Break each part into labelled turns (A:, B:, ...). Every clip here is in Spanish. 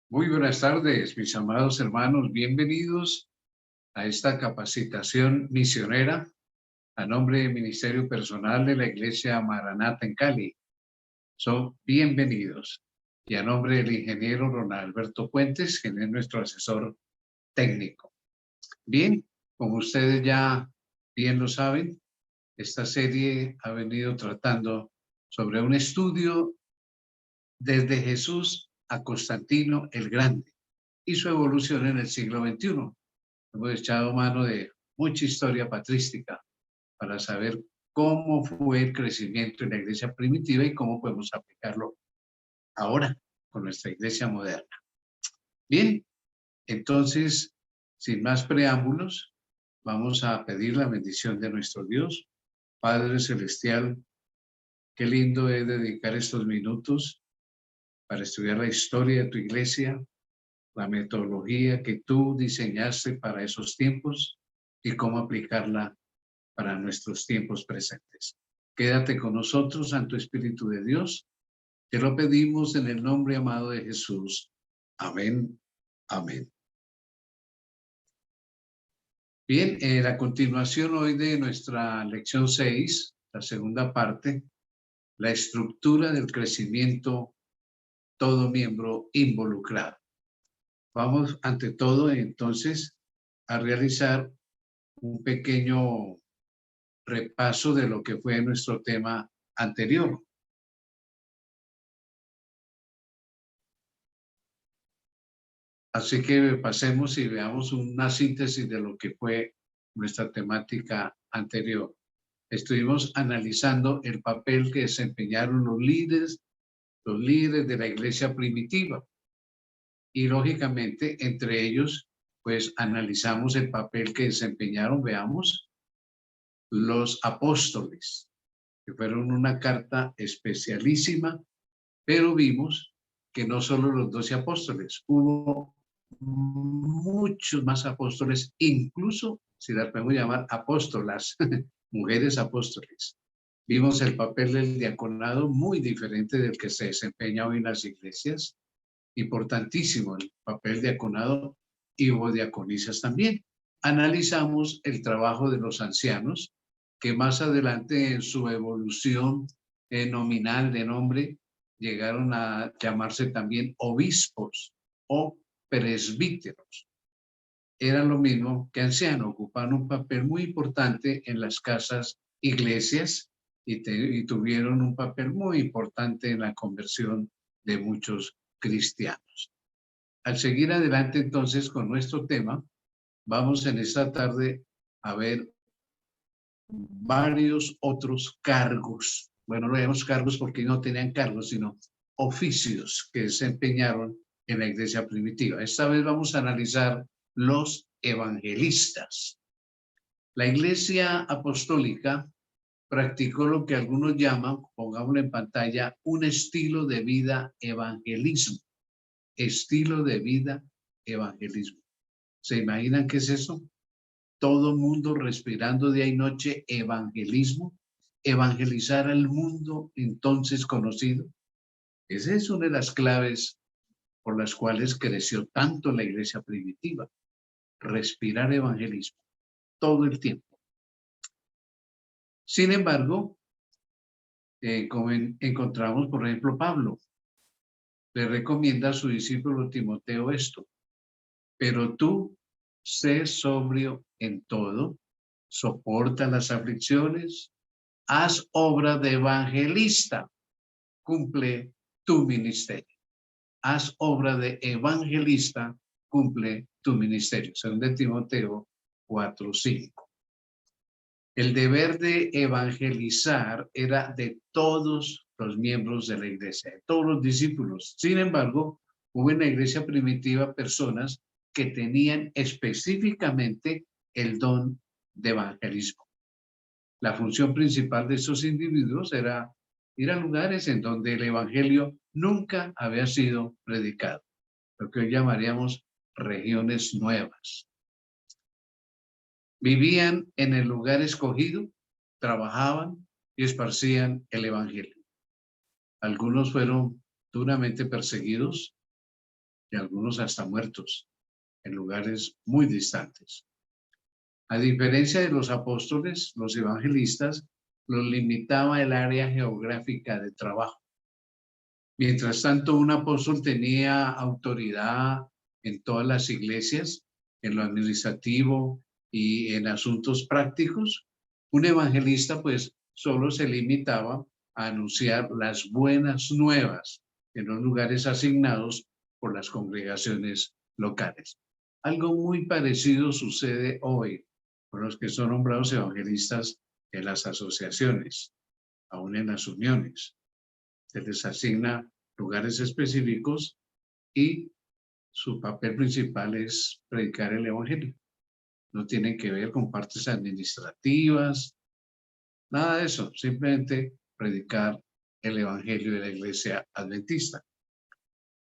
A: Muy buenas tardes, mis amados hermanos. Bienvenidos a esta capacitación misionera a nombre del Ministerio Personal de la Iglesia Maranata en Cali. Son bienvenidos. Y a nombre del ingeniero Ronald Alberto Puentes, quien es nuestro asesor técnico. Bien, como ustedes ya bien lo saben, esta serie ha venido tratando sobre un estudio desde Jesús a Constantino el Grande y su evolución en el siglo XXI. Hemos echado mano de mucha historia patrística para saber cómo fue el crecimiento en la iglesia primitiva y cómo podemos aplicarlo ahora con nuestra iglesia moderna. Bien, entonces, sin más preámbulos, vamos a pedir la bendición de nuestro Dios. Padre Celestial, qué lindo es dedicar estos minutos para estudiar la historia de tu iglesia, la metodología que tú diseñaste para esos tiempos y cómo aplicarla para nuestros tiempos presentes. Quédate con nosotros, Santo Espíritu de Dios. Te lo pedimos en el nombre amado de Jesús. Amén. Amén. Bien, la continuación hoy de nuestra lección 6, la segunda parte, la estructura del crecimiento, todo miembro involucrado. Vamos, ante todo, entonces, a realizar un pequeño repaso de lo que fue nuestro tema anterior. Así que pasemos y veamos una síntesis de lo que fue nuestra temática anterior. Estuvimos analizando el papel que desempeñaron los líderes de la iglesia primitiva. Y lógicamente, entre ellos, pues analizamos el papel que desempeñaron, veamos, los apóstoles, que fueron una carta especialísima, pero vimos que no solo los 12 apóstoles, hubo muchos más apóstoles, incluso si las podemos llamar apóstolas, mujeres apóstoles. Vimos el papel del diaconado muy diferente del que se desempeña hoy en las iglesias, importantísimo el papel diaconado, y hubo diaconisas también. Analizamos el trabajo de los ancianos, que más adelante en su evolución nominal de nombre llegaron a llamarse también obispos o presbíteros. Eran lo mismo que ancianos, ocupaban un papel muy importante en las casas iglesias y tuvieron un papel muy importante en la conversión de muchos cristianos. Al seguir adelante entonces con nuestro tema, vamos en esta tarde a ver varios otros cargos. Bueno, no vemos cargos porque no tenían cargos, sino oficios que desempeñaron en la iglesia primitiva. Esta vez vamos a analizar los evangelistas. La iglesia apostólica practicó lo que algunos llaman, pongámoslo en pantalla, un estilo de vida evangelismo. Estilo de vida evangelismo. ¿Se imaginan qué es eso? Todo mundo respirando día y noche evangelismo, evangelizar al mundo entonces conocido. Esa es una de las claves por las cuales creció tanto la iglesia primitiva. Respirar evangelismo todo el tiempo. Sin embargo, como encontramos, por ejemplo, Pablo le recomienda a su discípulo Timoteo esto: pero tú sé sobrio en todo, soporta las aflicciones, haz obra de evangelista, cumple tu ministerio. Haz obra de evangelista, cumple tu ministerio. Según de Timoteo 4:5. El deber de evangelizar era de todos los miembros de la iglesia, de todos los discípulos. Sin embargo, hubo en la iglesia primitiva personas que tenían específicamente el don de evangelismo. La función principal de esos individuos era ir a lugares en donde el evangelio nunca había sido predicado, lo que hoy llamaríamos regiones nuevas. Vivían en el lugar escogido, trabajaban y esparcían el evangelio. Algunos fueron duramente perseguidos, y algunos hasta muertos en lugares muy distantes. A diferencia de los apóstoles, los evangelistas los limitaba el área geográfica de trabajo. Mientras tanto, un apóstol tenía autoridad en todas las iglesias, en lo administrativo y en asuntos prácticos. Un evangelista, pues, solo se limitaba a anunciar las buenas nuevas en los lugares asignados por las congregaciones locales. Algo muy parecido sucede hoy con los que son nombrados evangelistas en las asociaciones, aún en las uniones. Se les asigna lugares específicos y su papel principal es predicar el evangelio. No tiene que ver con partes administrativas, nada de eso, simplemente predicar el evangelio de la iglesia adventista.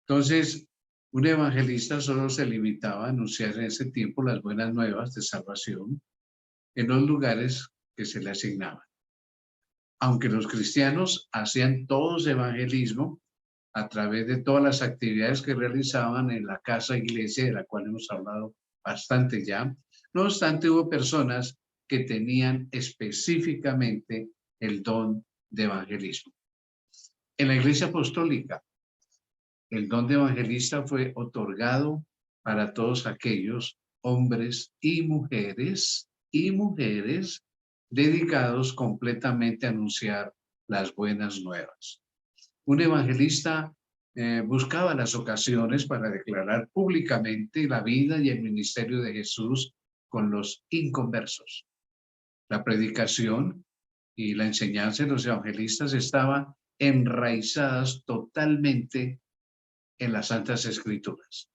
A: Entonces, un evangelista solo se limitaba a anunciar en ese tiempo las buenas nuevas de salvación en los lugares que se le asignaban. Aunque los cristianos hacían todos evangelismo a través de todas las actividades que realizaban en la casa iglesia, de la cual hemos hablado bastante ya, no obstante hubo personas que tenían específicamente el don de evangelismo. En la iglesia apostólica, el don de evangelista fue otorgado para todos aquellos hombres y mujeres dedicados completamente a anunciar las buenas nuevas. Un evangelista buscaba las ocasiones para declarar públicamente la vida y el ministerio de Jesús con los inconversos. La predicación y la enseñanza de los evangelistas estaban enraizadas totalmente en las Santas Escrituras.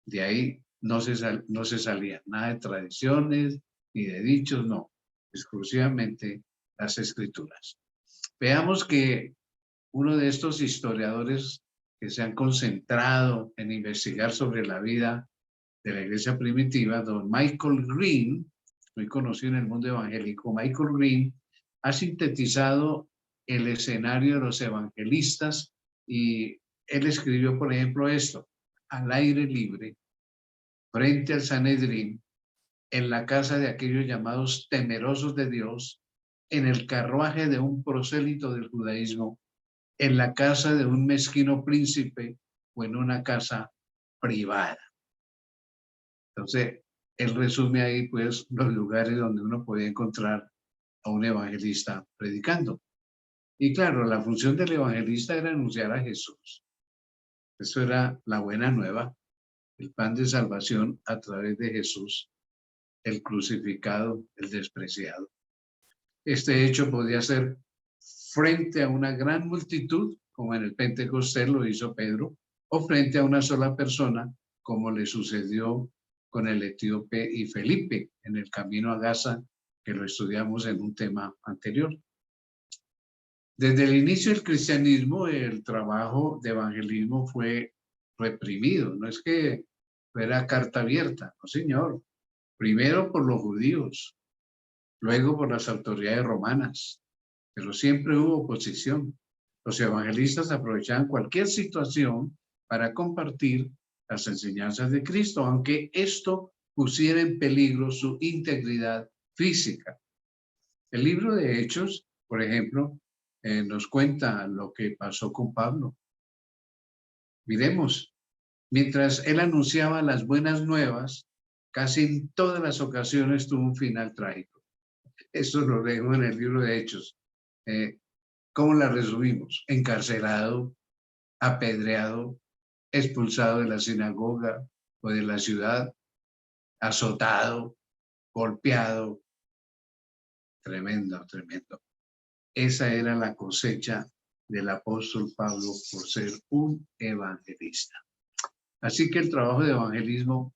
A: De ahí no se salía nada de tradiciones ni de dichos, no, exclusivamente las Escrituras. Veamos que uno de estos historiadores que se han concentrado en investigar sobre la vida de la iglesia primitiva, don Michael Green, muy conocido en el mundo evangélico, Michael Green, ha sintetizado el escenario de los evangelistas y él escribió, por ejemplo, esto: al aire libre, frente al Sanedrín, en la casa de aquellos llamados temerosos de Dios, en el carruaje de un prosélito del judaísmo, en la casa de un mezquino príncipe o en una casa privada. Entonces, él resume ahí, pues, los lugares donde uno puede encontrar a un evangelista predicando. Y claro, la función del evangelista era anunciar a Jesús. Eso era la buena nueva, el pan de salvación a través de Jesús, el crucificado, el despreciado. Este hecho podía ser frente a una gran multitud, como en el Pentecostés lo hizo Pedro, o frente a una sola persona, como le sucedió con el etíope y Felipe en el camino a Gaza, que lo estudiamos en un tema anterior. Desde el inicio del cristianismo, el trabajo de evangelismo fue reprimido. No es que fuera carta abierta, no, señor. Primero por los judíos, luego por las autoridades romanas, pero siempre hubo oposición. Los evangelistas aprovechaban cualquier situación para compartir las enseñanzas de Cristo, aunque esto pusiera en peligro su integridad física. El libro de Hechos, por ejemplo, nos cuenta lo que pasó con Pablo. Miremos, mientras él anunciaba las buenas nuevas, casi en todas las ocasiones tuvo un final trágico. Esto lo leemos en el libro de Hechos. ¿Cómo la resumimos? Encarcelado, apedreado, expulsado de la sinagoga o de la ciudad, azotado, golpeado. Tremendo, tremendo. Esa era la cosecha del apóstol Pablo por ser un evangelista. Así que el trabajo de evangelismo,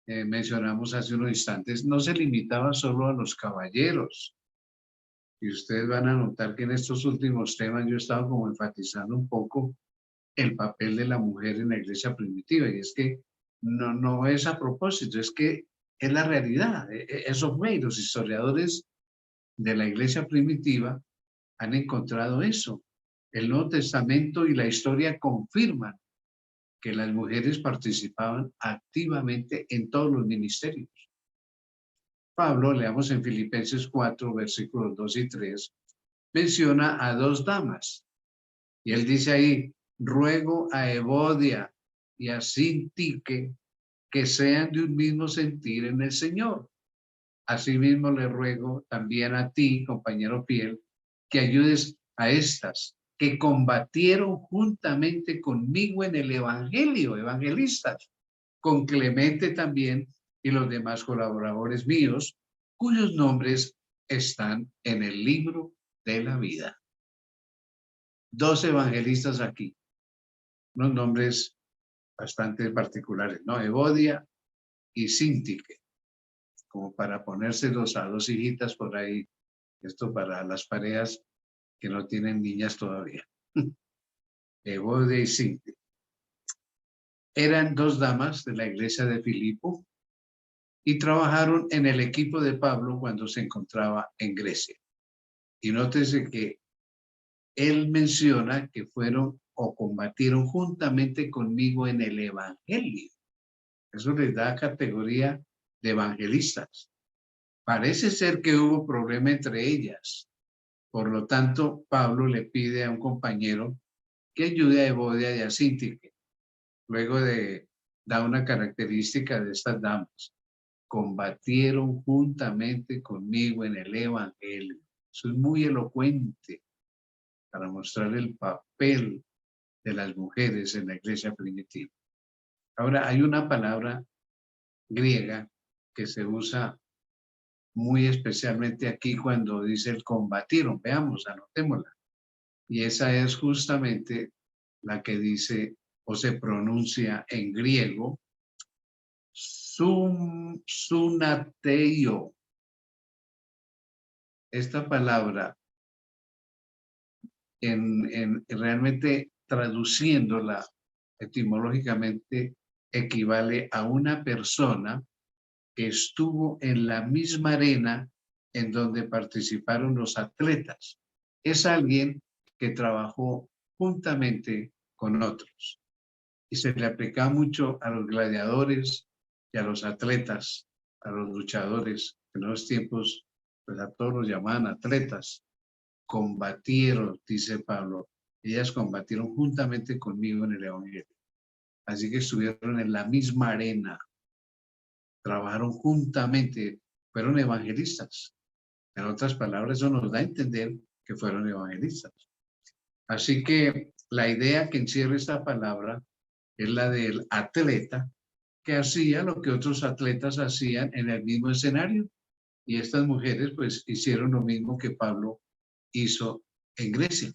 A: mencionamos hace unos instantes, no se limitaba solo a los caballeros. Y ustedes van a notar que en estos últimos temas yo he estado como enfatizando un poco el papel de la mujer en la iglesia primitiva. Y es que no es a propósito, es que es la realidad. Eso fue, y los historiadores de la iglesia primitiva han encontrado eso. El Nuevo Testamento y la historia confirman que las mujeres participaban activamente en todos los ministerios. Pablo, leamos en Filipenses 4, versículos 2 y 3, menciona a dos damas. Y él dice ahí, ruego a Evodia y a Sintique que sean de un mismo sentir en el Señor. Asimismo le ruego también a ti, compañero fiel, que ayudes a estas que combatieron juntamente conmigo en el Evangelio, evangelistas, con Clemente también y los demás colaboradores míos, cuyos nombres están en el libro de la vida. Dos evangelistas aquí, unos nombres bastante particulares, ¿no? Evodia y Sintique, como para ponérselos a dos hijitas por ahí, esto para las parejas que no tienen niñas todavía. Evodia y Sintique. Eran dos damas de la iglesia de Filipo y trabajaron en el equipo de Pablo cuando se encontraba en Grecia. Y nótese que él menciona que fueron o combatieron juntamente conmigo en el Evangelio. Eso les da categoría de evangelistas. Parece ser que hubo problema entre ellas. Por lo tanto, Pablo le pide a un compañero que ayude a Evodia y a Sintique. Luego da una característica de estas damas. Combatieron juntamente conmigo en el Evangelio. Eso es muy elocuente para mostrar el papel de las mujeres en la iglesia primitiva. Ahora, hay una palabra griega que se usa muy especialmente aquí cuando dice el combatieron. Veamos, anotémosla. Y esa es justamente la que dice o se pronuncia en griego sunateio. Esta palabra realmente traduciéndola etimológicamente equivale a una persona que estuvo en la misma arena en donde participaron los atletas. Es alguien que trabajó juntamente con otros. Y se le aplica mucho a los gladiadores y a los atletas, a los luchadores. En los tiempos, pues a todos los llamaban atletas. Combatieron, dice Pablo. Ellas combatieron juntamente conmigo en el Evangelio. Así que estuvieron en la misma arena. Trabajaron juntamente, fueron evangelistas. En otras palabras, eso nos da a entender que fueron evangelistas. Así que la idea que encierra esta palabra es la del atleta que hacía lo que otros atletas hacían en el mismo escenario. Y estas mujeres pues hicieron lo mismo que Pablo hizo en Grecia.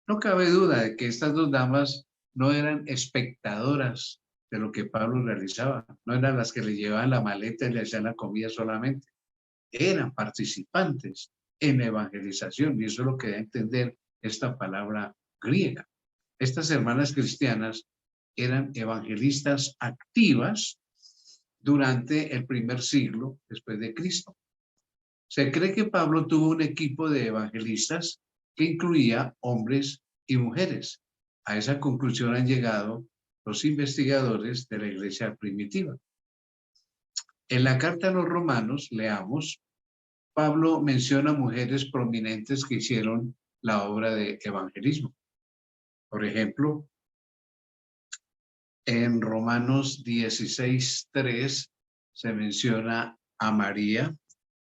A: No cabe duda de que estas dos damas no eran espectadoras de lo que Pablo realizaba, no eran las que le llevaban la maleta y le hacían la comida solamente, eran participantes en evangelización y eso es lo que da a entender esta palabra griega. Estas hermanas cristianas eran evangelistas activas durante el primer siglo después de Cristo. Se cree que Pablo tuvo un equipo de evangelistas que incluía hombres y mujeres. A esa conclusión han llegado los investigadores de la iglesia primitiva. En la carta a los romanos, leamos, Pablo menciona mujeres prominentes que hicieron la obra de evangelismo. Por ejemplo, en Romanos 16:3 se menciona a María,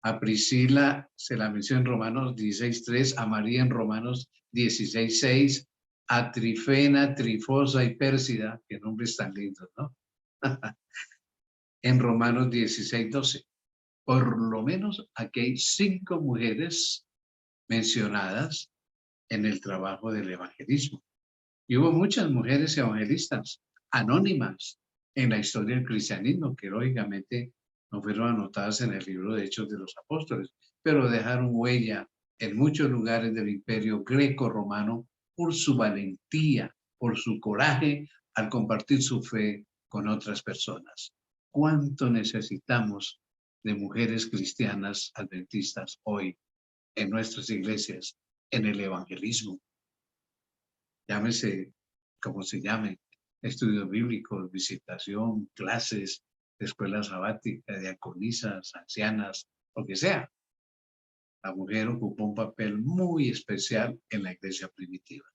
A: a Priscila se la menciona en Romanos 16:3, a María en Romanos 16:6, a Trifena, Trifosa y Pérsida, que nombres tan lindos, ¿no? En Romanos 16:12. Por lo menos aquí hay 5 mujeres mencionadas en el trabajo del evangelismo. Y hubo muchas mujeres evangelistas anónimas en la historia del cristianismo, que lógicamente no fueron anotadas en el libro de Hechos de los Apóstoles, pero dejaron huella en muchos lugares del imperio greco-romano por su valentía, por su coraje al compartir su fe con otras personas. ¿Cuánto necesitamos de mujeres cristianas adventistas hoy en nuestras iglesias, en el evangelismo? Llámese como se llame, estudios bíblicos, visitación, clases de escuela sabática, diaconisas, ancianas, lo que sea. La mujer ocupó un papel muy especial en la iglesia primitiva.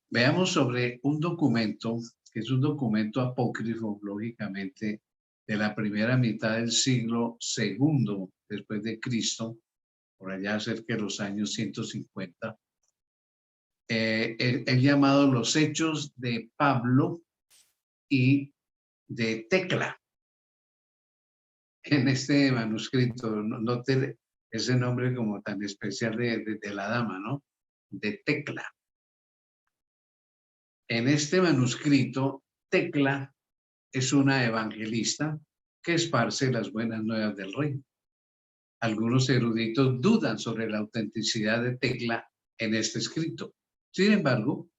A: Veamos sobre un documento, que es un documento apócrifo, lógicamente, de la primera mitad del siglo II después de Cristo, por allá cerca de los años 150, el llamado Los Hechos de Pablo y de Tecla. En este manuscrito, note ese nombre como tan especial de la dama, ¿no? De Tecla. En este manuscrito, Tecla es una evangelista que esparce las buenas nuevas del reino. Algunos eruditos dudan sobre la autenticidad de Tecla en este escrito. Sin embargo,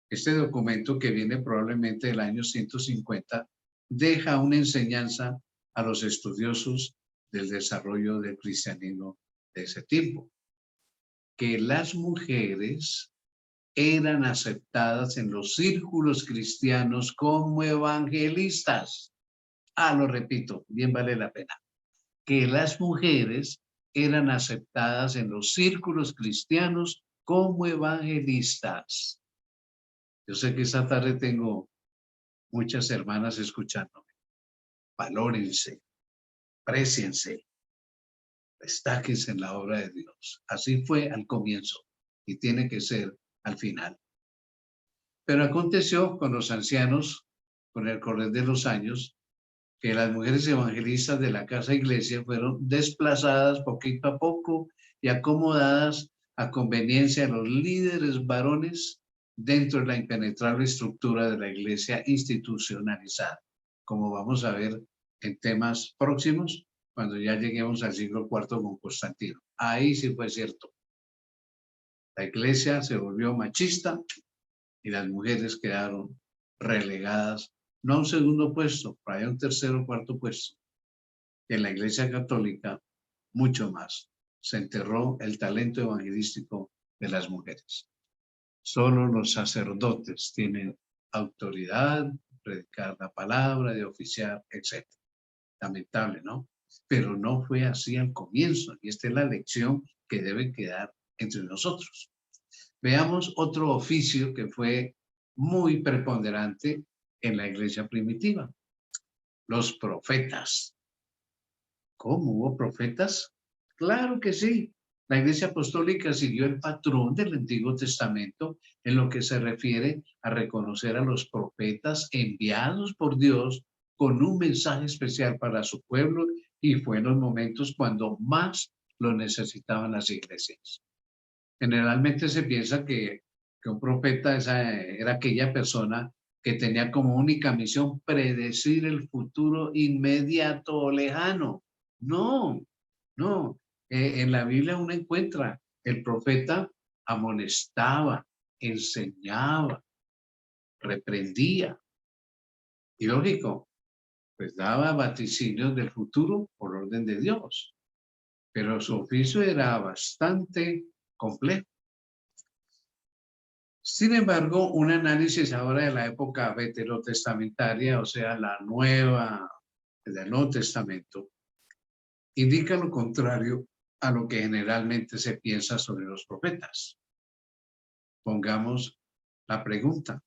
A: este documento, que viene probablemente del año 150, deja una enseñanza a los estudiosos del desarrollo del cristianismo de ese tiempo, que las mujeres eran aceptadas en los círculos cristianos como evangelistas. Lo repito, bien vale la pena. Que las mujeres eran aceptadas en los círculos cristianos como evangelistas. Yo sé que esta tarde tengo muchas hermanas escuchándome. Valórense, préciense, destáquense en la obra de Dios. Así fue al comienzo y tiene que ser al final. Pero aconteció con los ancianos, con el correr de los años, que las mujeres evangelistas de la casa iglesia fueron desplazadas poquito a poco y acomodadas a conveniencia de los líderes varones dentro de la impenetrable estructura de la iglesia institucionalizada, como vamos a ver en temas próximos, cuando ya lleguemos al siglo IV con Constantino. Ahí sí fue cierto. La iglesia se volvió machista y las mujeres quedaron relegadas, no a un segundo puesto, para allá un tercero o cuarto puesto. Y en la iglesia católica, mucho más. Se enterró el talento evangelístico de las mujeres. Solo los sacerdotes tienen autoridad, de predicar la palabra, de oficiar, etc. Lamentable, ¿no? Pero no fue así al comienzo, y esta es la lección que debe quedar entre nosotros. Veamos otro oficio que fue muy preponderante en la iglesia primitiva: los profetas. ¿Cómo hubo profetas? Claro que sí. La Iglesia Apostólica siguió el patrón del Antiguo Testamento en lo que se refiere a reconocer a los profetas enviados por Dios con un mensaje especial para su pueblo, y fue en los momentos cuando más lo necesitaban las iglesias. Generalmente se piensa que un profeta era aquella persona que tenía como única misión predecir el futuro inmediato o lejano. No, no. En la Biblia uno encuentra el profeta amonestaba, enseñaba, reprendía. Y lógico, pues daba vaticinios del futuro por orden de Dios. Pero su oficio era bastante complejo. Sin embargo, un análisis ahora de la época veterotestamentaria, o sea, del Nuevo Testamento, indica lo contrario a lo que generalmente se piensa sobre los profetas. Pongamos la pregunta: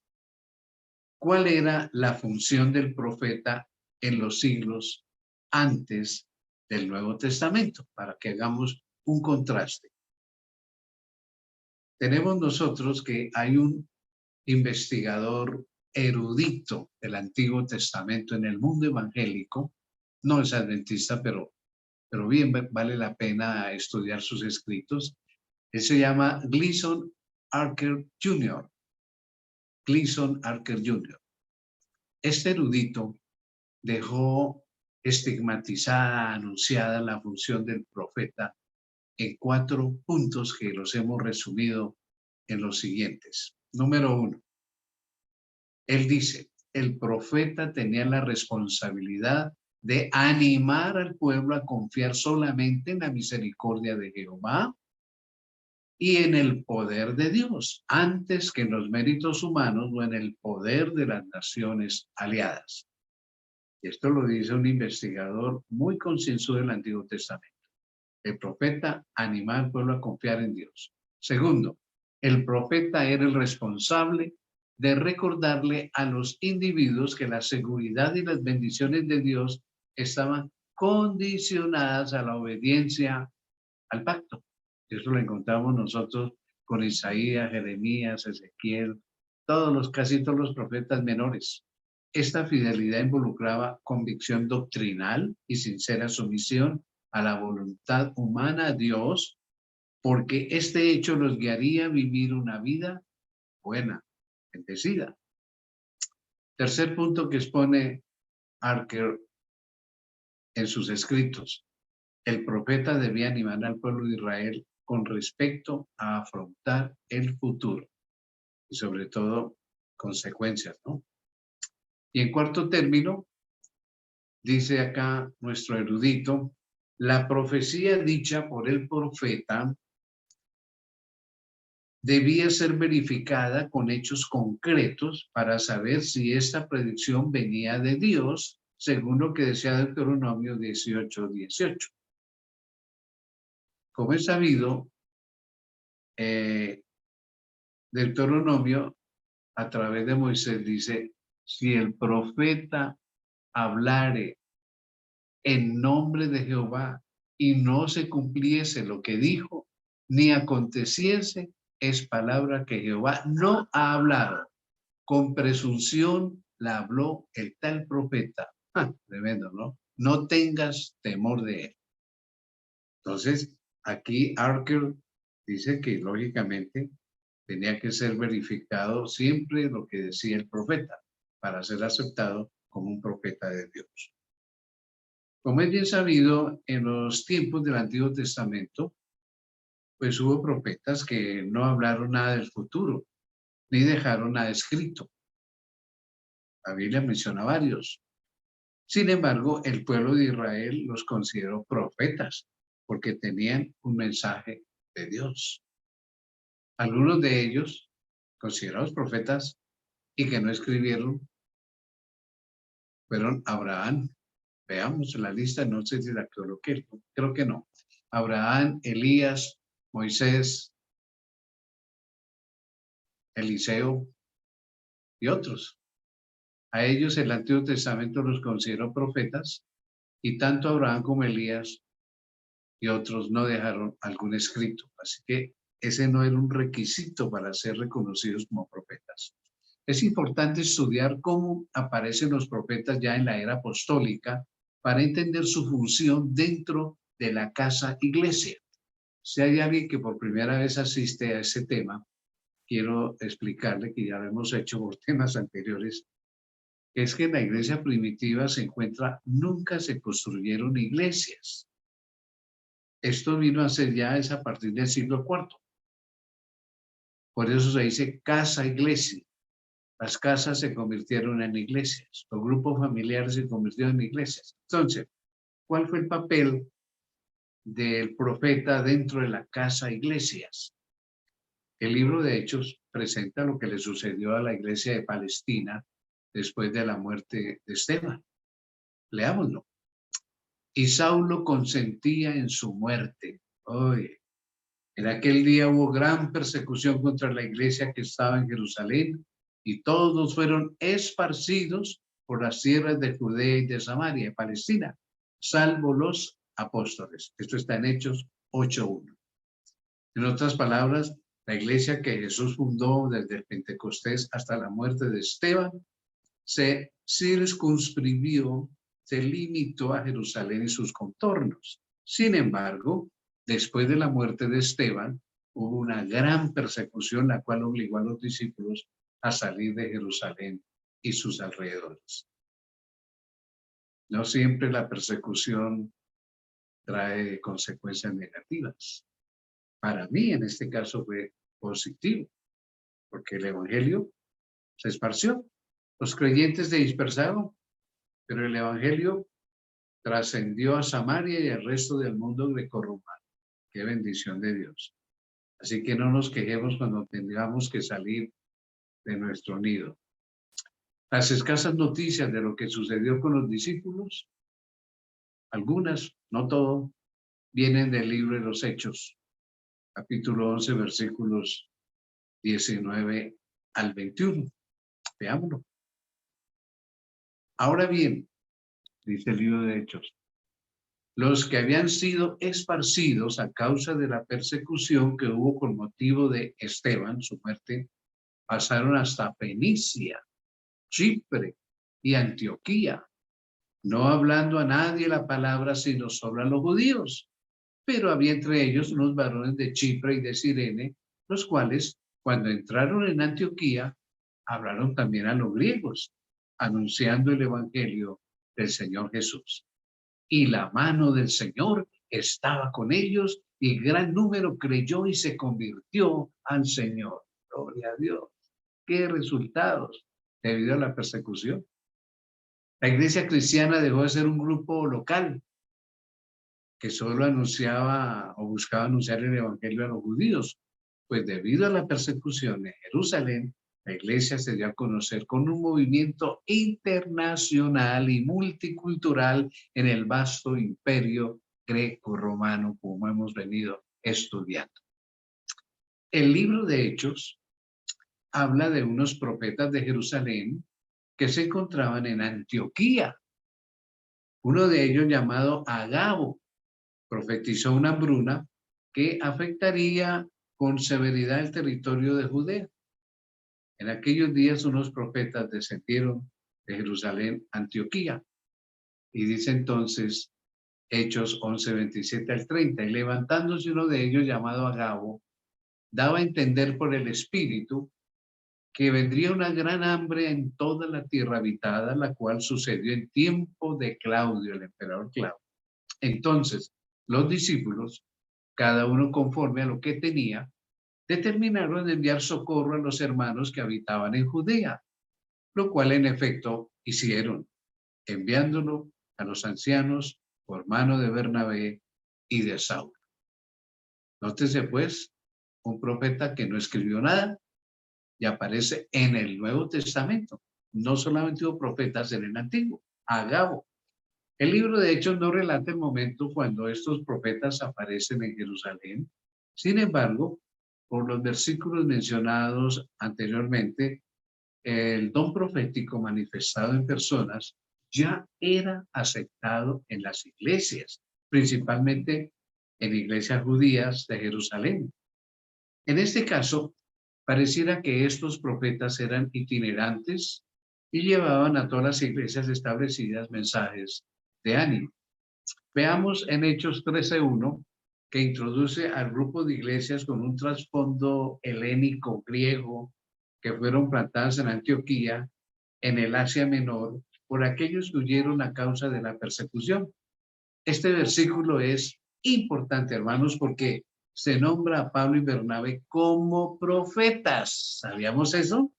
A: ¿cuál era la función del profeta en los siglos antes del Nuevo Testamento? Para que hagamos un contraste. Tenemos nosotros que hay un investigador erudito del Antiguo Testamento en el mundo evangélico, no es adventista, pero bien vale la pena estudiar sus escritos. Él se llama Gleason Archer Jr. Gleason Archer Jr. Este erudito dejó estigmatizada, anunciada la función del profeta en 4 puntos que los hemos resumido en los siguientes. Número 1. Él dice: el profeta tenía la responsabilidad de animar al pueblo a confiar solamente en la misericordia de Jehová, y en el poder de Dios, antes que en los méritos humanos o en el poder de las naciones aliadas. Esto lo dice un investigador muy concienzudo del Antiguo Testamento. El profeta anima al pueblo a confiar en Dios. Segundo, el profeta era el responsable de recordarle a los individuos que la seguridad y las bendiciones de Dios estaban condicionadas a la obediencia al pacto. Eso lo encontramos nosotros con Isaías, Jeremías, Ezequiel, casi todos los profetas menores. Esta fidelidad involucraba convicción doctrinal y sincera sumisión a la voluntad humana a Dios, porque este hecho los guiaría a vivir una vida buena, bendecida. Tercer punto que expone Archer en sus escritos. El profeta debía animar al pueblo de Israel con respecto a afrontar el futuro y sobre todo consecuencias, ¿no? Y en cuarto término, dice acá nuestro erudito, la profecía dicha por el profeta debía ser verificada con hechos concretos para saber si esta predicción venía de Dios, según lo que decía Deuteronomio 18:18. Como es sabido, Deuteronomio a través de Moisés dice, si el profeta hablare en nombre de Jehová y no se cumpliese lo que dijo, ni aconteciese, es palabra que Jehová no ha hablado. Con presunción la habló el tal profeta. Tremendo, ¿no? No tengas temor de él. Entonces, aquí Archer dice que lógicamente tenía que ser verificado siempre lo que decía el profeta para ser aceptado como un profeta de Dios. Como es bien sabido, en los tiempos del Antiguo Testamento, pues hubo profetas que no hablaron nada del futuro, ni dejaron nada escrito. La Biblia menciona varios. Sin embargo, el pueblo de Israel los consideró profetas porque tenían un mensaje de Dios. Algunos de ellos, considerados profetas y que no escribieron, fueron Abraham. Veamos la lista, no sé si la coloqué, creo que no. Abraham, Elías, Moisés, Eliseo y otros. A ellos el Antiguo Testamento los consideró profetas y tanto Abraham como Elías y otros no dejaron algún escrito. Así que ese no era un requisito para ser reconocidos como profetas. Es importante estudiar cómo aparecen los profetas ya en la era apostólica para entender su función dentro de la casa iglesia. Si hay alguien que por primera vez asiste a ese tema, quiero explicarle que ya lo hemos hecho por temas anteriores, que es que en la iglesia primitiva se encuentra, nunca se construyeron iglesias. Esto vino a ser ya es a partir del siglo IV. Por eso se dice casa-iglesia. Las casas se convirtieron en iglesias, los grupos familiares se convirtieron en iglesias. Entonces, ¿cuál fue el papel del profeta dentro de la casa-iglesias? El libro de Hechos presenta lo que le sucedió a la iglesia de Palestina después de la muerte de Esteban. Leámoslo. Y Saulo consentía en su muerte. Oye, en aquel día hubo gran persecución contra la iglesia que estaba en Jerusalén y todos fueron esparcidos por las tierras de Judea y de Samaria y Palestina, salvo los apóstoles. Esto está en Hechos 8:1. En otras palabras, la iglesia que Jesús fundó desde el Pentecostés hasta la muerte de Esteban se circunscribió, se limitó a Jerusalén y sus contornos. Sin embargo, después de la muerte de Esteban, hubo una gran persecución, la cual obligó a los discípulos a salir de Jerusalén y sus alrededores. No siempre la persecución trae consecuencias negativas. Para mí, en este caso, fue positivo, porque el evangelio se esparció. Los creyentes se dispersaron, pero el evangelio trascendió a Samaria y al resto del mundo grecorromano. Qué bendición de Dios. Así que no nos quejemos cuando tengamos que salir de nuestro nido. Las escasas noticias de lo que sucedió con los discípulos, algunas, no todo, vienen del libro de los Hechos, capítulo 11, versículos 19 al 21. Veámoslo. Ahora bien, dice el libro de Hechos, los que habían sido esparcidos a causa de la persecución que hubo con motivo de Esteban, su muerte, pasaron hasta Fenicia, Chipre y Antioquía, no hablando a nadie la palabra sino solo a los judíos. Pero había entre ellos unos varones de Chipre y de Cirene, los cuales, cuando entraron en Antioquía, hablaron también a los griegos, anunciando el evangelio del Señor Jesús. Y la mano del Señor estaba con ellos, y gran número creyó y se convirtió al Señor. Gloria a Dios. ¿Qué resultados debido a la persecución? La iglesia cristiana dejó de ser un grupo local que solo anunciaba o buscaba anunciar el evangelio a los judíos, pues debido a la persecución en Jerusalén, la iglesia se dio a conocer con un movimiento internacional y multicultural en el vasto imperio greco-romano, como hemos venido estudiando. El libro de Hechos habla de unos profetas de Jerusalén que se encontraban en Antioquía. Uno de ellos, llamado Agabo, profetizó una hambruna que afectaría con severidad el territorio de Judea. En aquellos días unos profetas descendieron de Jerusalén a Antioquía. Y dice entonces Hechos 11, 27 al 30, y levantándose uno de ellos llamado Agabo, daba a entender por el Espíritu que vendría una gran hambre en toda la tierra habitada, la cual sucedió en tiempo de Claudio, el emperador Claudio. Entonces, los discípulos, cada uno conforme a lo que tenía, determinaron enviar socorro a los hermanos que habitaban en Judea, lo cual en efecto hicieron, enviándolo a los ancianos por mano de Bernabé y de Saulo. Nótese pues, un profeta que no escribió nada y aparece en el Nuevo Testamento. No solamente hubo profetas en el Antiguo, Agabo. El libro de Hechos no relata el momento cuando estos profetas aparecen en Jerusalén. Sin embargo, por los versículos mencionados anteriormente, el don profético manifestado en personas ya era aceptado en las iglesias, principalmente en iglesias judías de Jerusalén. En este caso, pareciera que estos profetas eran itinerantes y llevaban a todas las iglesias establecidas mensajes de ánimo. Veamos en Hechos 13:1, que introduce al grupo de iglesias con un trasfondo helénico griego que fueron plantadas en Antioquía, en el Asia Menor, por aquellos que huyeron a causa de la persecución. Este versículo es importante, hermanos, porque se nombra a Pablo y Bernabé como profetas. ¿Sabíamos eso?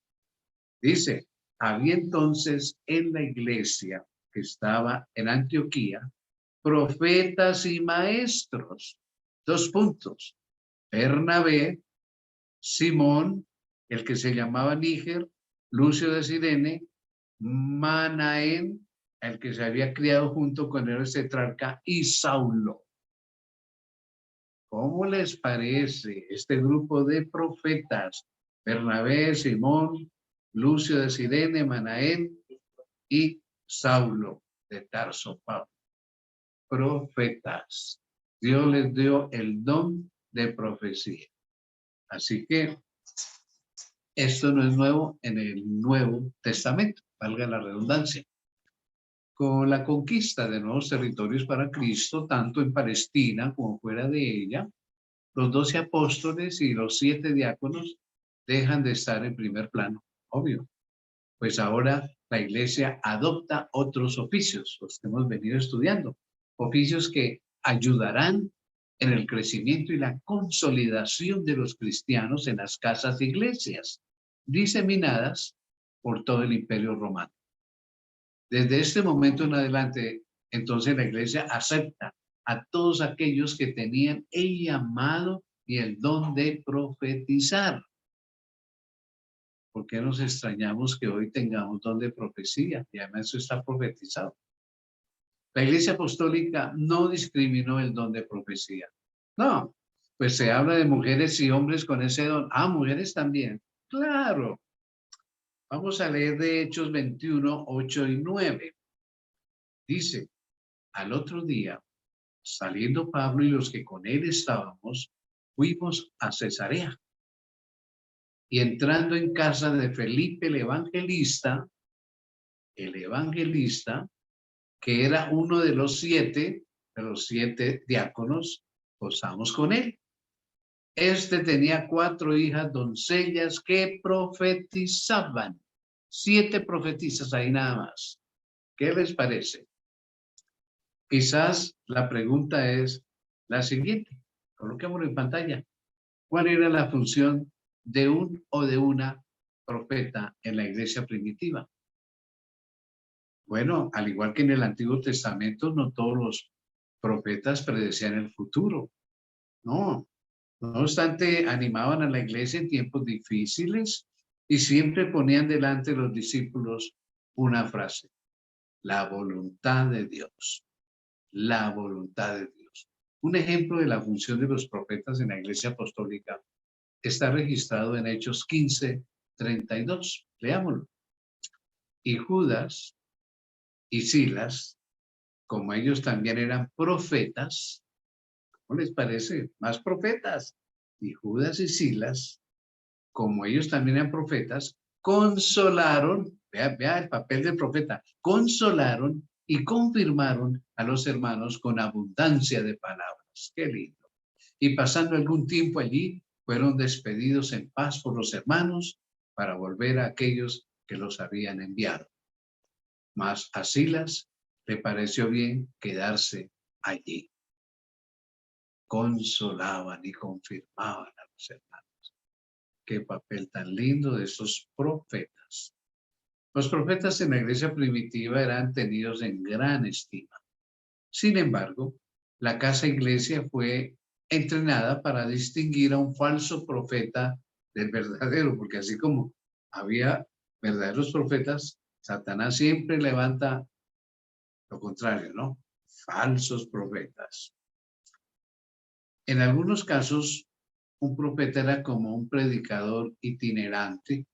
A: Dice, había entonces en la iglesia que estaba en Antioquía profetas y maestros. 2 puntos. Bernabé, Simón, el que se llamaba Níger, Lucio de Cirene, Manaén, el que se había criado junto con el tetrarca, y Saulo. ¿Cómo les parece este grupo de profetas? Bernabé, Simón, Lucio de Cirene, Manaén y Saulo de Tarso, Pablo. Profetas. Dios les dio el don de profecía. Así que esto no es nuevo en el Nuevo Testamento, valga la redundancia. Con la conquista de nuevos territorios para Cristo, tanto en Palestina como fuera de ella, los 12 apóstoles y los 7 diáconos dejan de estar en primer plano, obvio. Pues ahora la iglesia adopta otros oficios, los que hemos venido estudiando, oficios que ayudarán en el crecimiento y la consolidación de los cristianos en las casas e iglesias, diseminadas por todo el Imperio Romano. Desde este momento en adelante, entonces la iglesia acepta a todos aquellos que tenían el llamado y el don de profetizar. ¿Por qué nos extrañamos que hoy tengamos don de profecía? Y además eso está profetizado. La Iglesia Apostólica no discriminó el don de profecía. No, pues se habla de mujeres y hombres con ese don. Ah, mujeres también. Claro. Vamos a leer de Hechos 21, 8 y 9. Dice, al otro día, saliendo Pablo y los que con él estábamos, fuimos a Cesarea. Y entrando en casa de Felipe el evangelista, que era uno de los siete diáconos, posamos con él. Este tenía 4 hijas doncellas que profetizaban. 7 profetisas ahí nada más. ¿Qué les parece? Quizás la pregunta es la siguiente. Coloquémoslo en pantalla. ¿Cuál era la función de un o de una profeta en la iglesia primitiva? Bueno, al igual que en el Antiguo Testamento, no todos los profetas predecían el futuro. No, no obstante, animaban a la iglesia en tiempos difíciles y siempre ponían delante de los discípulos una frase: la voluntad de Dios, la voluntad de Dios. Un ejemplo de la función de los profetas en la iglesia apostólica está registrado en Hechos 15, 32. Leámoslo. Y Judas y Silas, como ellos también eran profetas, ¿cómo les parece? Más profetas. Y Judas y Silas, como ellos también eran profetas, consolaron, vea el papel del profeta, consolaron y confirmaron a los hermanos con abundancia de palabras. Qué lindo. Y pasando algún tiempo allí, fueron despedidos en paz por los hermanos para volver a aquellos que los habían enviado. Mas a Silas le pareció bien quedarse allí. Consolaban y confirmaban a los hermanos. Qué papel tan lindo de esos profetas. Los profetas en la iglesia primitiva eran tenidos en gran estima. Sin embargo, la casa iglesia fue entrenada para distinguir a un falso profeta del verdadero, porque así como había verdaderos profetas, Satanás siempre levanta lo contrario, ¿no? Falsos profetas. En algunos casos, un profeta era como un predicador itinerante,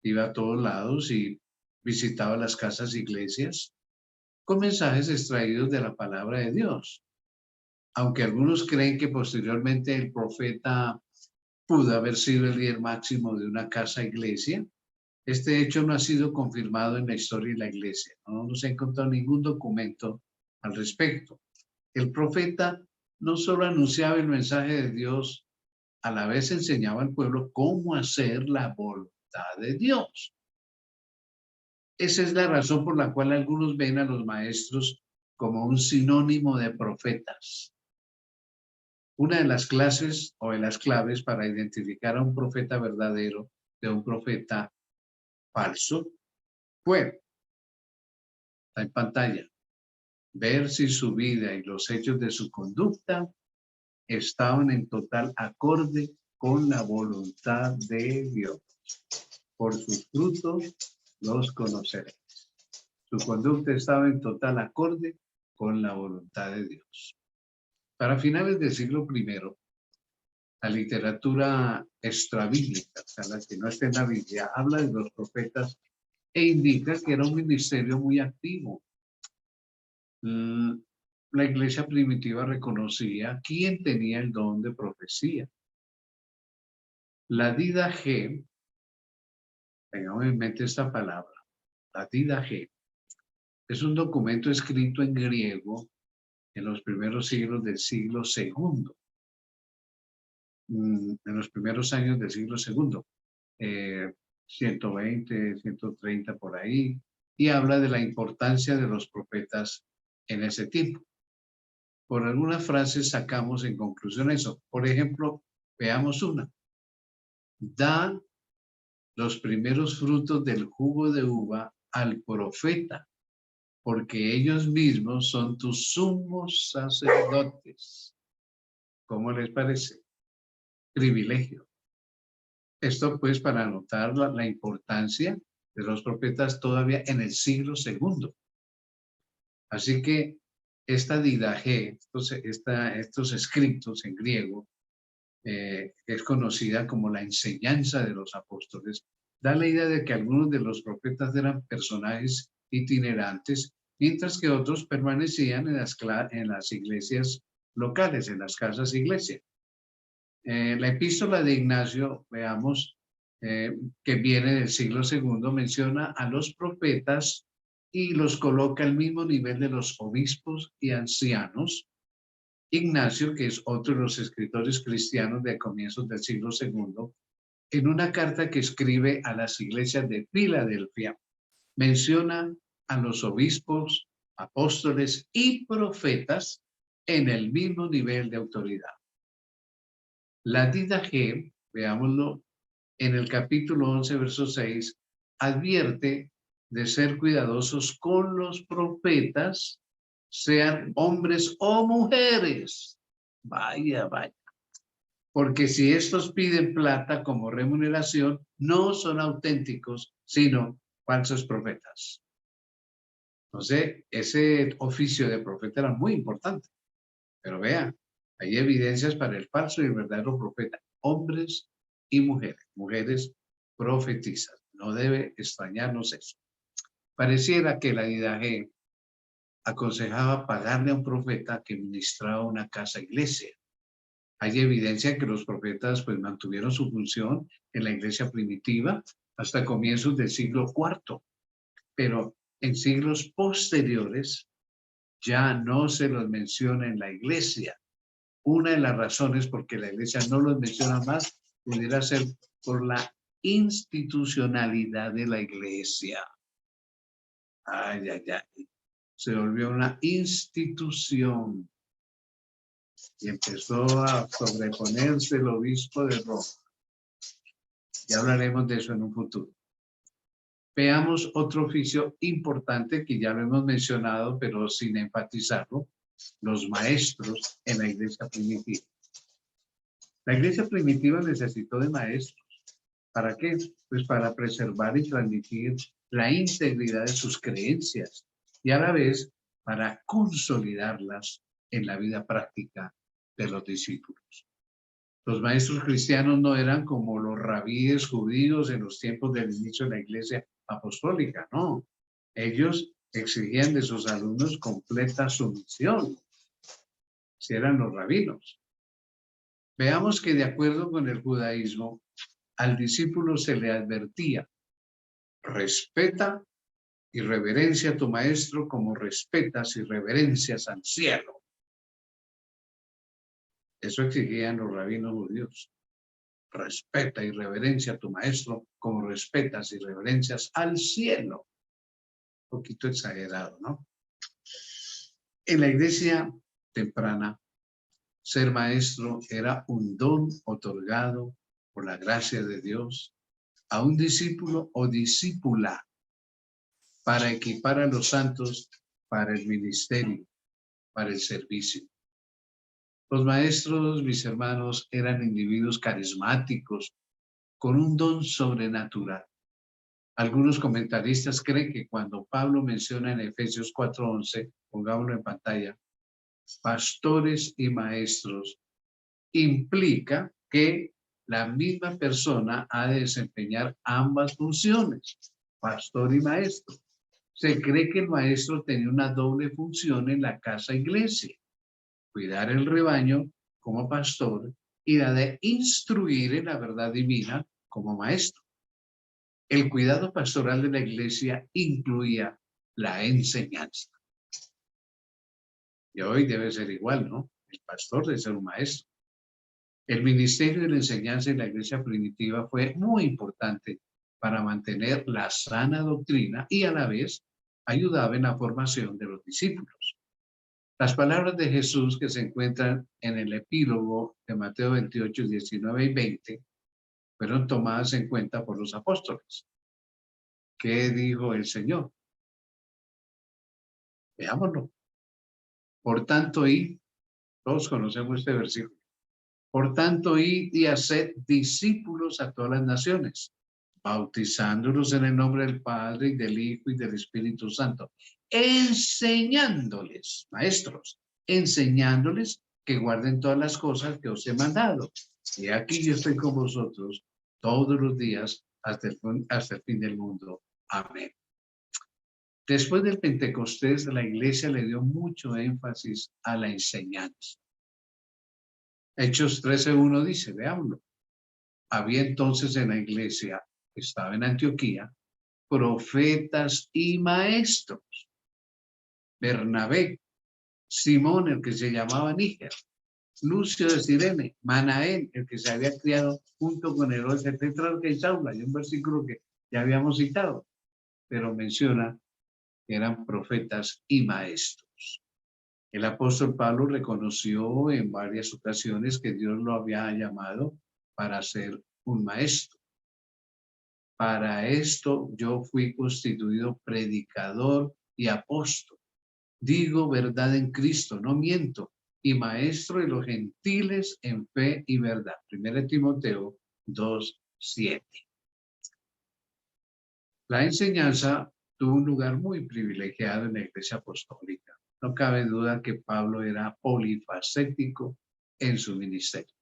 A: iba a todos lados y visitaba las casas iglesias con mensajes extraídos de la palabra de Dios. Aunque algunos creen que posteriormente el profeta pudo haber sido el líder máximo de una casa iglesia, este hecho no ha sido confirmado en la historia de la iglesia. No se ha encontrado ningún documento al respecto. El profeta no solo anunciaba el mensaje de Dios, a la vez enseñaba al pueblo cómo hacer la voluntad de Dios. Esa es la razón por la cual algunos ven a los maestros como un sinónimo de profetas. Una de las clases o de las claves para identificar a un profeta verdadero de un profeta falso fue, está en pantalla, ver si su vida y los hechos de su conducta estaban en total acorde con la voluntad de Dios. Por sus frutos los conoceréis. Su conducta estaba en total acorde con la voluntad de Dios. Para finales del siglo I, la literatura extrabíblica, o sea, la que no está en la Biblia, habla de los profetas e indica que era un ministerio muy activo. La iglesia primitiva reconocía quién tenía el don de profecía. La Didache, tengamos en mente esta palabra, la Didache, es un documento escrito en griego en los primeros siglos del siglo II, en los primeros años del siglo II, 120, 130 por ahí, y habla de la importancia de los profetas en ese tiempo. Por algunas frases sacamos en conclusión eso. Por ejemplo, veamos una. Da los primeros frutos del jugo de uva al profeta, porque ellos mismos son tus sumos sacerdotes. ¿Cómo les parece? Privilegio. Esto pues para notar la importancia de los profetas todavía en el siglo segundo. Así que esta didaje, estos escritos en griego, es conocida como la enseñanza de los apóstoles, da la idea de que algunos de los profetas eran personajes itinerantes, mientras que otros permanecían en las iglesias locales, en las casas iglesia. La epístola de Ignacio, veamos, que viene del siglo segundo, menciona a los profetas y los coloca al mismo nivel de los obispos y ancianos. Ignacio, que es otro de los escritores cristianos de comienzos del siglo segundo, en una carta que escribe a las iglesias de Filadelfia, menciona a los obispos, apóstoles y profetas en el mismo nivel de autoridad. La didaje, veámoslo, en el capítulo 11, verso 6, advierte de ser cuidadosos con los profetas, sean hombres o mujeres. Vaya, vaya. Porque si estos piden plata como remuneración, no son auténticos, sino falsos profetas. Entonces, ese oficio de profeta era muy importante. Pero vean, hay evidencias para el falso y el verdadero profeta. Hombres y mujeres. Mujeres profetizan. No debe extrañarnos eso. Pareciera que la didaje aconsejaba pagarle a un profeta que ministraba una casa iglesia. Hay evidencia que los profetas pues mantuvieron su función en la iglesia primitiva hasta comienzos del siglo IV, pero en siglos posteriores ya no se los menciona en la iglesia. Una de las razones por que la iglesia no los menciona más pudiera ser por la institucionalidad de la iglesia. Ay, ay, ay. Se volvió una institución y empezó a sobreponerse el obispo de Roma. Ya hablaremos de eso en un futuro. Veamos otro oficio importante que ya lo hemos mencionado, pero sin enfatizarlo, los maestros en la iglesia primitiva. La iglesia primitiva necesitó de maestros. ¿Para qué? Pues para preservar y transmitir la integridad de sus creencias y a la vez para consolidarlas en la vida práctica de los discípulos. Los maestros cristianos no eran como los rabíes judíos en los tiempos del inicio de la iglesia apostólica, no. Ellos exigían de sus alumnos completa sumisión, si eran los rabinos. Veamos que de acuerdo con el judaísmo, al discípulo se le advertía: respeta y reverencia a tu maestro como respetas y reverencias al cielo. Eso exigían los rabinos judíos. Respeta y reverencia a tu maestro como respetas y reverencias al cielo. Un poquito exagerado, ¿no? En la iglesia temprana, ser maestro era un don otorgado por la gracia de Dios a un discípulo o discípula para equipar a los santos para el ministerio, para el servicio. Los maestros, mis hermanos, eran individuos carismáticos con un don sobrenatural. Algunos comentaristas creen que cuando Pablo menciona en Efesios 4:11, pongámoslo en pantalla, pastores y maestros, implica que la misma persona ha de desempeñar ambas funciones, pastor y maestro. Se cree que el maestro tenía una doble función en la casa iglesia: cuidar el rebaño como pastor y la de instruir en la verdad divina como maestro. El cuidado pastoral de la iglesia incluía la enseñanza. Y hoy debe ser igual, ¿no? El pastor debe ser un maestro. El ministerio de la enseñanza en la iglesia primitiva fue muy importante para mantener la sana doctrina y a la vez ayudaba en la formación de los discípulos. Las palabras de Jesús que se encuentran en el epílogo de Mateo 28, 19 y 20 fueron tomadas en cuenta por los apóstoles. ¿Qué dijo el Señor? Veámoslo. Por tanto, todos conocemos este versículo. Por tanto, id y haced discípulos a todas las naciones, bautizándolos en el nombre del Padre y del Hijo y del Espíritu Santo, enseñándoles, maestros, enseñándoles que guarden todas las cosas que os he mandado. Y aquí yo estoy con vosotros todos los días hasta el fin del mundo. Amén. Después del Pentecostés, la iglesia le dio mucho énfasis a la enseñanza. Hechos 13:1 dice, veámoslo. Había entonces en la iglesia, que estaba en Antioquía, profetas y maestros. Bernabé, Simón, el que se llamaba Níger, Lucio de Cirene, Manaén, el que se había criado junto con Herodes el tetrarca y Saulo. Hay un versículo que ya habíamos citado, pero menciona que eran profetas y maestros. El apóstol Pablo reconoció en varias ocasiones que Dios lo había llamado para ser un maestro. Para esto yo fui constituido predicador y apóstol. Digo verdad en Cristo, no miento, y maestro de los gentiles en fe y verdad. 1 Timoteo 2:7. La enseñanza tuvo un lugar muy privilegiado en la Iglesia Apostólica. No cabe duda que Pablo era polifacético en su ministerio.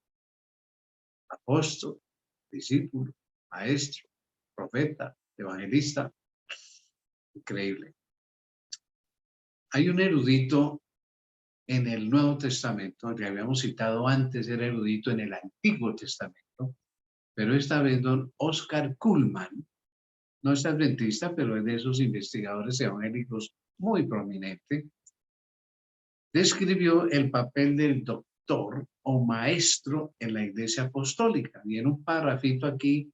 A: Apóstol, discípulo, maestro, profeta, evangelista. Increíble. Hay un erudito en el Nuevo Testamento, que habíamos citado antes, era erudito en el Antiguo Testamento, pero esta vez don Oscar Cullmann, no es adventista, pero es de esos investigadores evangélicos muy prominente, describió el papel del doctor o maestro en la Iglesia Apostólica. Y en un párrafito aquí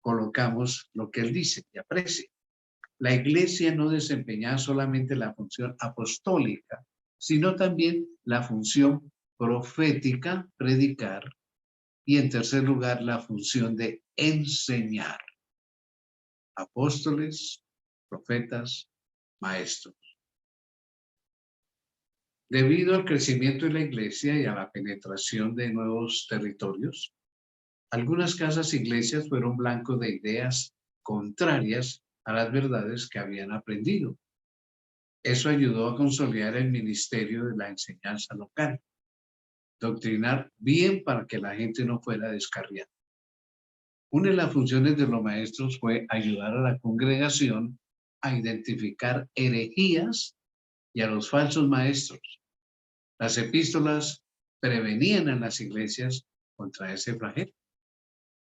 A: colocamos lo que él dice, y aprecie. La Iglesia no desempeñaba solamente la función apostólica, sino también la función profética, predicar, y en tercer lugar, la función de enseñar. Apóstoles, profetas, maestros. Debido al crecimiento de la iglesia y a la penetración de nuevos territorios, algunas casas iglesias fueron blanco de ideas contrarias a las verdades que habían aprendido. Eso ayudó a consolidar el ministerio de la enseñanza local, doctrinar bien para que la gente no fuera descarriada. Una de las funciones de los maestros fue ayudar a la congregación a identificar herejías y a los falsos maestros. Las epístolas prevenían a las iglesias contra ese flagelo.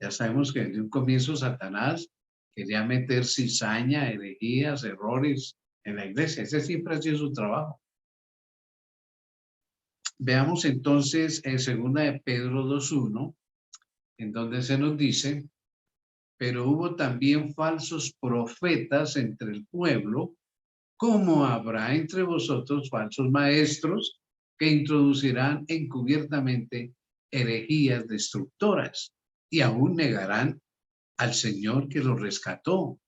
A: Ya sabemos que desde un comienzo Satanás quería meter cizaña, herejías, errores en la iglesia. Ese siempre ha sido su trabajo. Veamos entonces en 2 de Pedro 2:1, en donde se nos dice, pero hubo también falsos profetas entre el pueblo, como habrá entre vosotros falsos maestros que introducirán encubiertamente herejías destructoras y aún negarán al Señor que los rescató,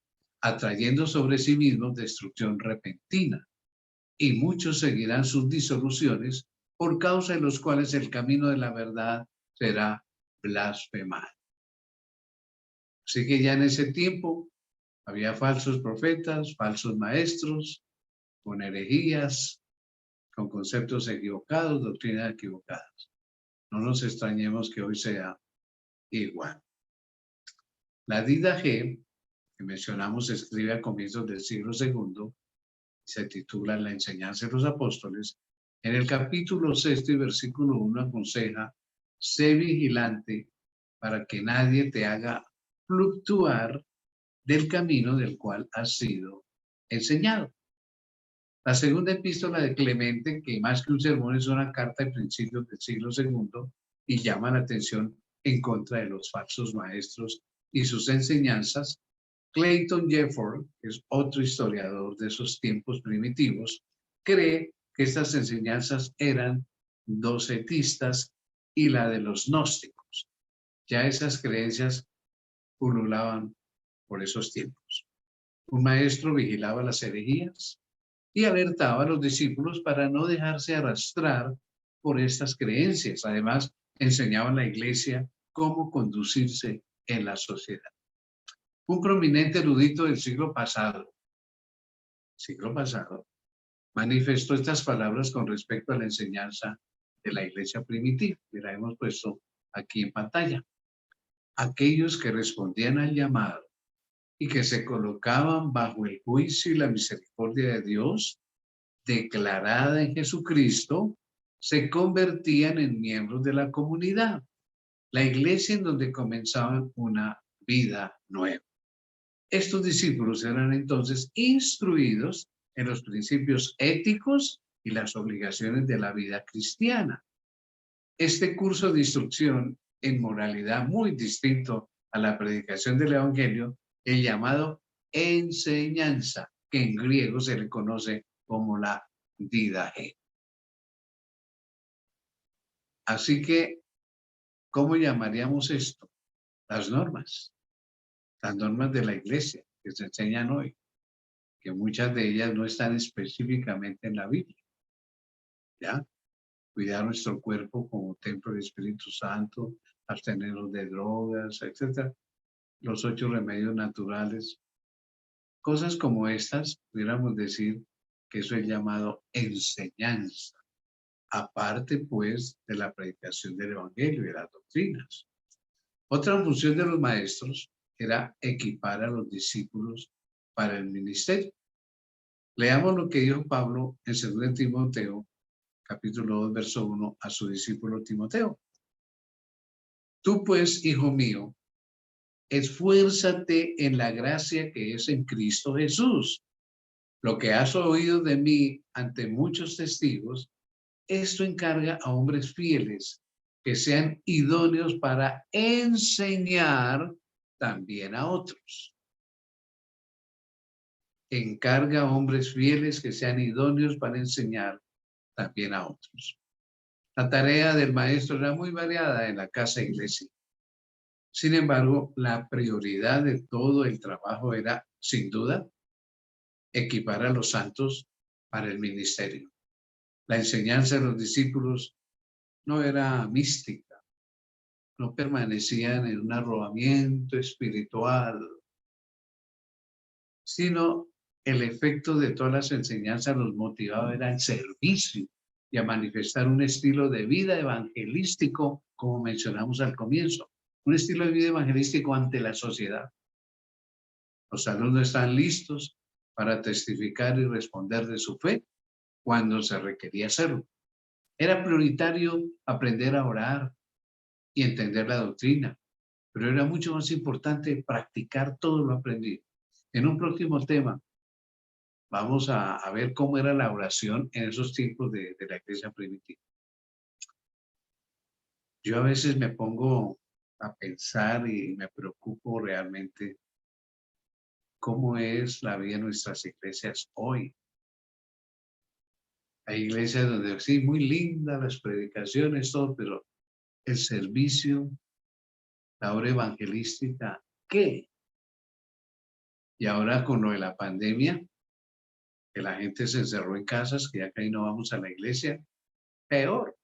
A: atrayendo sobre sí mismos destrucción repentina. Y muchos seguirán sus disoluciones, por causa de los cuales el camino de la verdad será blasfemado. Así que ya en ese tiempo había falsos profetas, falsos maestros, con herejías, con conceptos equivocados, doctrinas equivocadas. No nos extrañemos que hoy sea igual. La Didache, que mencionamos, se escribe a comienzos del siglo II, se titula La enseñanza de los apóstoles. En el capítulo 6 y versículo 1 aconseja, sé vigilante para que nadie te haga fluctuar del camino del cual has sido enseñado. La segunda epístola de Clemente, que más que un sermón es una carta de principios del siglo II y llama la atención en contra de los falsos maestros y sus enseñanzas. Clayton Jefford, que es otro historiador de esos tiempos primitivos, cree que estas enseñanzas eran docetistas y la de los gnósticos. Ya esas creencias pululaban por esos tiempos. Un maestro vigilaba las herejías y alertaba a los discípulos para no dejarse arrastrar por estas creencias. Además, enseñaba a la iglesia cómo conducirse en la sociedad. Un prominente erudito del siglo pasado, manifestó estas palabras con respecto a la enseñanza de la iglesia primitiva, que la hemos puesto aquí en pantalla. Aquellos que respondían al llamado y que se colocaban bajo el juicio y la misericordia de Dios, declarada en Jesucristo, se convertían en miembros de la comunidad, la iglesia en donde comenzaban una vida nueva. Estos discípulos eran entonces instruidos en los principios éticos y las obligaciones de la vida cristiana. Este curso de instrucción en moralidad, muy distinto a la predicación del Evangelio, el llamado enseñanza, que en griego se le conoce como la didaje. Así que, ¿cómo llamaríamos esto? Las normas de la iglesia que se enseñan hoy, que muchas de ellas no están específicamente en la Biblia. ¿Ya? Cuidar nuestro cuerpo como templo del Espíritu Santo, abstenernos de drogas, etc. Los 8 remedios naturales. Cosas como estas, pudiéramos decir que eso es llamado enseñanza. Aparte, pues, de la predicación del Evangelio y de las doctrinas. Otra función de los maestros era equipar a los discípulos para el ministerio. Leamos lo que dijo Pablo en 2 Timoteo, capítulo 2, verso 1, a su discípulo Timoteo. Tú, pues, hijo mío, esfuérzate en la gracia que es en Cristo Jesús. Lo que has oído de mí ante muchos testigos, esto encarga a hombres fieles que sean idóneos para enseñar también a otros. Encarga a hombres fieles que sean idóneos para enseñar también a otros. La tarea del maestro era muy variada en la casa iglesia. Sin embargo, la prioridad de todo el trabajo era, sin duda, equipar a los santos para el ministerio. La enseñanza de los discípulos no era mística, no permanecían en un arrobamiento espiritual, sino el efecto de todas las enseñanzas los motivaba era el servicio y a manifestar un estilo de vida evangelístico, como mencionamos al comienzo, un estilo de vida evangelístico ante la sociedad. Los alumnos están listos para testificar y responder de su fe cuando se requería hacerlo. Era prioritario aprender a orar y entender la doctrina, pero era mucho más importante practicar todo lo aprendido. En un próximo tema vamos a ver cómo era la oración en esos tiempos de la iglesia primitiva. Yo a veces me pongo a pensar y me preocupo realmente cómo es la vida en nuestras iglesias hoy. Hay iglesias donde sí, muy lindas las predicaciones, todo, pero el servicio, la obra evangelística, ¿qué? Y ahora con lo de la pandemia, que la gente se encerró en casas, que ya casi no vamos a la iglesia, peor.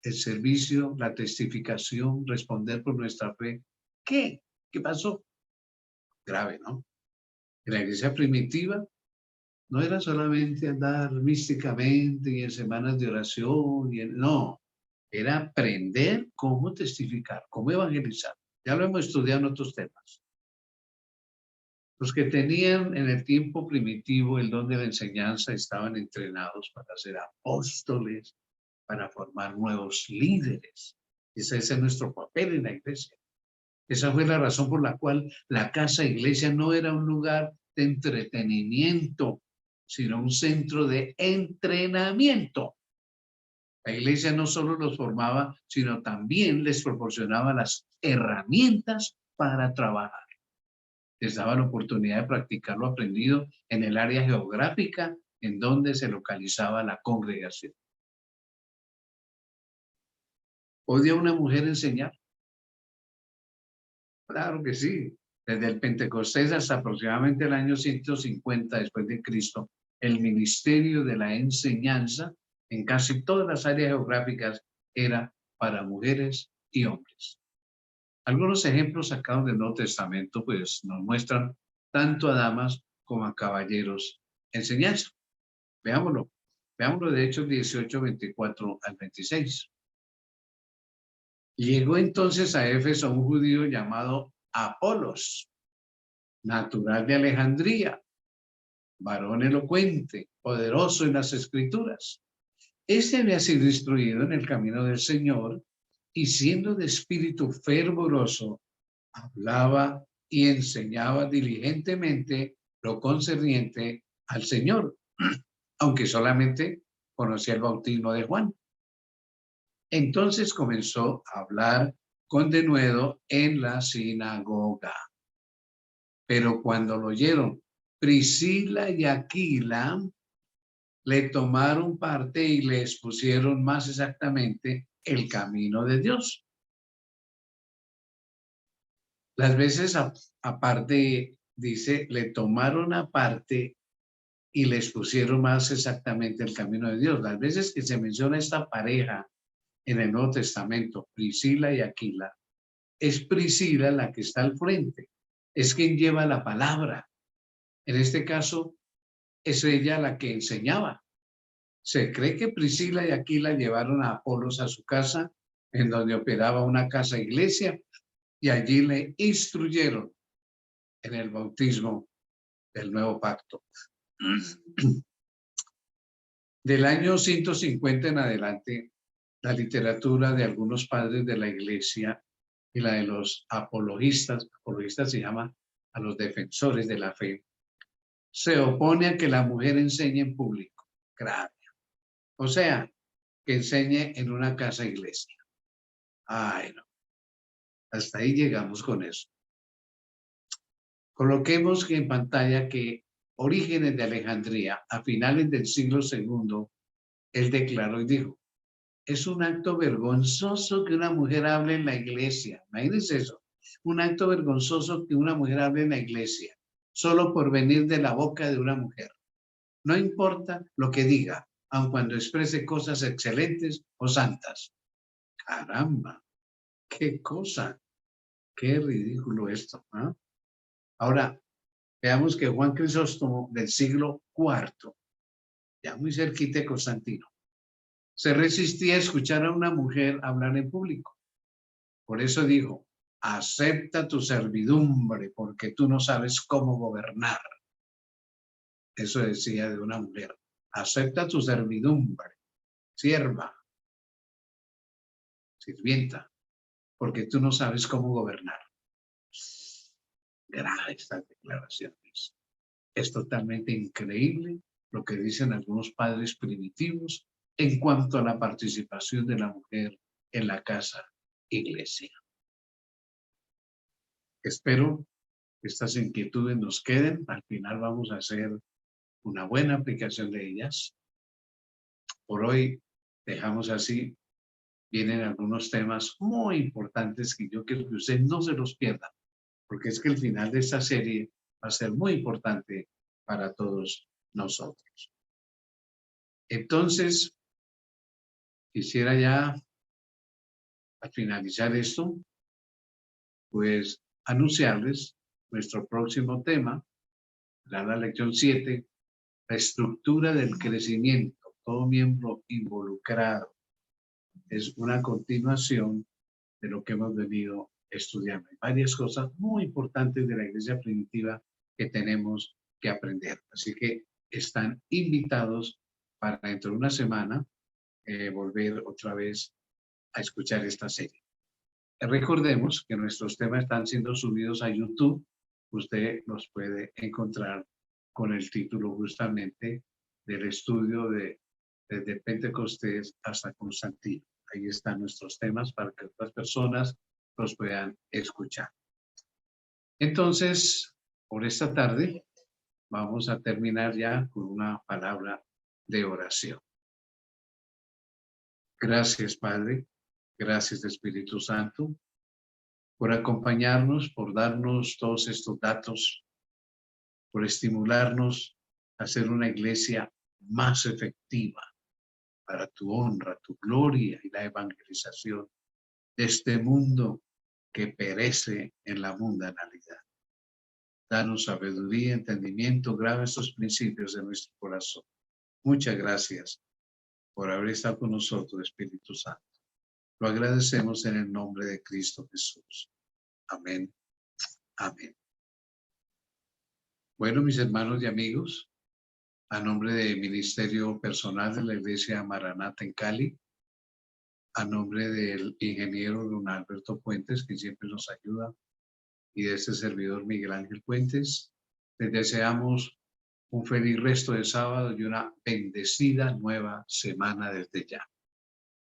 A: El servicio, la testificación, responder por nuestra fe, ¿qué? ¿Qué pasó? Grave, ¿no? En la iglesia primitiva no era solamente andar místicamente y en semanas de oración, no, era aprender cómo testificar, cómo evangelizar. Ya lo hemos estudiado en otros temas. Los que tenían en el tiempo primitivo el don de la enseñanza estaban entrenados para ser apóstoles, para formar nuevos líderes. Ese es nuestro papel en la iglesia. Esa fue la razón por la cual la casa iglesia no era un lugar de entretenimiento, sino un centro de entrenamiento. La iglesia no solo los formaba, sino también les proporcionaba las herramientas para trabajar. Les daba la oportunidad de practicar lo aprendido en el área geográfica en donde se localizaba la congregación. ¿Podía una mujer enseñar? Claro que sí. Desde el Pentecostés hasta aproximadamente el año 150 después de Cristo, el ministerio de la enseñanza en casi todas las áreas geográficas era para mujeres y hombres. Algunos ejemplos sacados del Nuevo Testamento pues nos muestran tanto a damas como a caballeros enseñanza. Veámoslo. Veámoslo de Hechos 18, 24 al 26. Llegó entonces a Éfeso un judío llamado Apolos, natural de Alejandría, varón elocuente, poderoso en las escrituras. Este había sido instruido en el camino del Señor y siendo de espíritu fervoroso, hablaba y enseñaba diligentemente lo concerniente al Señor, aunque solamente conocía el bautismo de Juan. Entonces comenzó a hablar con denuedo en la sinagoga. Pero cuando lo oyeron Priscila y Aquila, le tomaron parte y le expusieron más exactamente el camino de Dios. Las veces aparte, dice, le tomaron aparte y le expusieron más exactamente el camino de Dios. Las veces que se menciona esta pareja en el Nuevo Testamento, Priscila y Aquila, es Priscila la que está al frente, es quien lleva la palabra. En este caso, es ella la que enseñaba. Se cree que Priscila y Aquila llevaron a Apolos a su casa, en donde operaba una casa iglesia, y allí le instruyeron en el bautismo del nuevo pacto. Del año 150 en adelante, la literatura de algunos padres de la iglesia y la de los apologistas se llama a los defensores de la fe, se opone a que la mujer enseñe en público, grave. O sea, que enseñe en una casa iglesia. Ay, no. Hasta ahí llegamos con eso. Coloquemos en pantalla que Orígenes de Alejandría, a finales del siglo II, él declaró y dijo, es un acto vergonzoso que una mujer hable en la iglesia. Imagínense eso. Un acto vergonzoso que una mujer hable en la iglesia, solo por venir de la boca de una mujer. No importa lo que diga, aun cuando exprese cosas excelentes o santas. Caramba, qué cosa, qué ridículo esto, ¿no? Ahora, veamos que Juan Crisóstomo del siglo IV, ya muy cerquita de Constantino, se resistía a escuchar a una mujer hablar en público. Por eso dijo, acepta tu servidumbre porque tú no sabes cómo gobernar. Eso decía de una mujer, acepta tu servidumbre, sierva, sirvienta, porque tú no sabes cómo gobernar. Grave estas declaraciones. Es totalmente increíble lo que dicen algunos padres primitivos en cuanto a la participación de la mujer en la casa iglesia. Espero que estas inquietudes nos queden. Al final vamos a hacer una buena aplicación de ellas. Por hoy dejamos así. Vienen algunos temas muy importantes que yo quiero que usted no se los pierda, porque es que el final de esta serie va a ser muy importante para todos nosotros. Entonces, quisiera ya, al finalizar esto, pues anunciarles nuestro próximo tema, la lección 7, la estructura del crecimiento, todo miembro involucrado. Es una continuación de lo que hemos venido estudiando. Hay varias cosas muy importantes de la iglesia primitiva que tenemos que aprender. Así que están invitados para dentro de una semana volver otra vez a escuchar esta serie. Recordemos que nuestros temas están siendo subidos a YouTube. Usted los puede encontrar con el título justamente del estudio desde Pentecostés hasta Constantino. Ahí están nuestros temas para que otras personas los puedan escuchar. Entonces, por esta tarde, vamos a terminar ya con una palabra de oración. Gracias, Padre. Gracias, Espíritu Santo, por acompañarnos, por darnos todos estos datos, por estimularnos a ser una iglesia más efectiva, para tu honra, tu gloria y la evangelización de este mundo que perece en la mundanalidad. Danos sabiduría, entendimiento, graba estos principios en nuestro corazón. Muchas gracias por haber estado con nosotros, Espíritu Santo. Lo agradecemos en el nombre de Cristo Jesús. Amén. Amén. Bueno, mis hermanos y amigos, a nombre del Ministerio Personal de la Iglesia Maranata en Cali, a nombre del ingeniero don Alberto Puentes, que siempre nos ayuda, y de este servidor Miguel Ángel Puentes, les deseamos un feliz resto de sábado y una bendecida nueva semana desde ya.